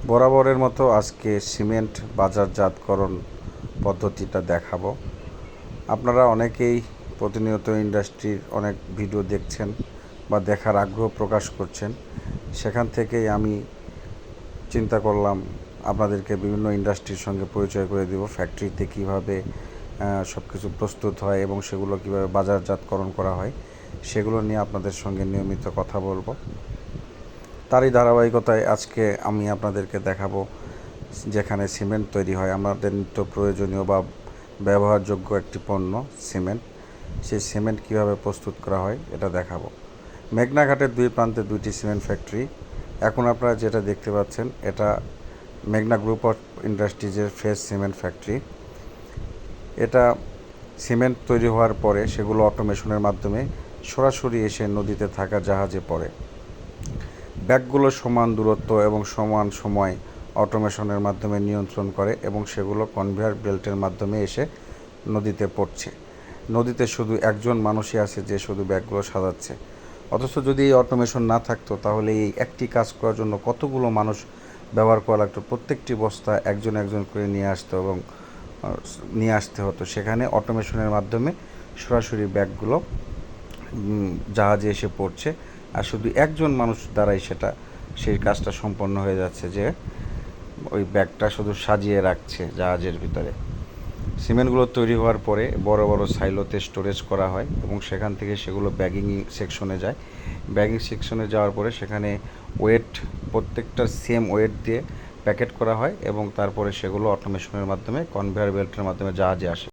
বরাবরের মতো আজকে সিমেন্ট বাজারজাতকরণ পদ্ধতিটা দেখাবো। আপনারা অনেকেই প্রতিনিয়ত ইন্ডাস্ট্রির অনেক ভিডিও দেখছেন বা দেখার আগ্রহ প্রকাশ করছেন। সেখান থেকেই আমি চিন্তা করলাম আপনাদেরকে বিভিন্ন ইন্ডাস্ট্রির সঙ্গে পরিচয় করে দেব, ফ্যাক্টরিতে কীভাবে সব কিছু প্রস্তুত হয় এবং সেগুলো কীভাবে বাজারজাতকরণ করা হয় সেগুলো নিয়ে আপনাদের সঙ্গে নিয়মিত কথা বলবো। তারই ধারাবাহিকতায় আজকে আমি আপনাদেরকে দেখাবো যেখানে সিমেন্ট তৈরি হয়, আমাদের নিত্য প্রয়োজনীয় বা ব্যবহারযোগ্য একটি পণ্য সিমেন্ট। সেই সিমেন্ট কীভাবে প্রস্তুত করা হয় এটা দেখাবো। মেঘনা ঘাটের দুই প্রান্তে দুইটি সিমেন্ট ফ্যাক্টরি। এখন আপনারা যেটা দেখতে পাচ্ছেন এটা মেঘনা গ্রুপ অফ ইন্ডাস্ট্রিজের ফেস সিমেন্ট ফ্যাক্টরি। এটা সিমেন্ট তৈরি হওয়ার পরে সেগুলো অটোমেশনের মাধ্যমে সরাসরি এসে নদীতে থাকা জাহাজে পড়ে। ব্যাগগুলো সমান দূরত্ব এবং সমান সময় অটোমেশনের মাধ্যমে নিয়ন্ত্রণ করে এবং সেগুলো কনভেয়ার বেল্টের মাধ্যমে এসে নদীতে পড়ছে। নদীতে শুধু একজন মানুষই আছে যে শুধু ব্যাগগুলো সাজাচ্ছে। অথচ যদি এই অটোমেশন না থাকতো তাহলে এই একটি কাজ করার জন্য কতগুলো মানুষ ব্যবহার করা লাগতো, প্রত্যেকটি বস্তা একজন একজন করে নিয়ে আসতে হতো। সেখানে অটোমেশনের মাধ্যমে সরাসরি ব্যাগগুলো জাহাজে এসে পড়ছে আর শুধু একজন মানুষ দ্বারাই সেই কাজটা সম্পন্ন হয়ে যাচ্ছে, যে ওই ব্যাগটা শুধু সাজিয়ে রাখছে জাহাজের ভিতরে। সিমেন্টগুলো তৈরি হওয়ার পরে বড় বড় সাইলোতে স্টোরেজ করা হয় এবং সেখান থেকে সেগুলো ব্যাগিং সেকশনে যায়। ব্যাগিং সেকশনে যাওয়ার পরে সেখানে ওয়েট, প্রত্যেকটা সেম ওয়েট দিয়ে প্যাকেট করা হয় এবং তারপরে সেগুলো অটোমেশনের মাধ্যমে কনভেয়ার বেল্টের মাধ্যমে জাহাজে আসে।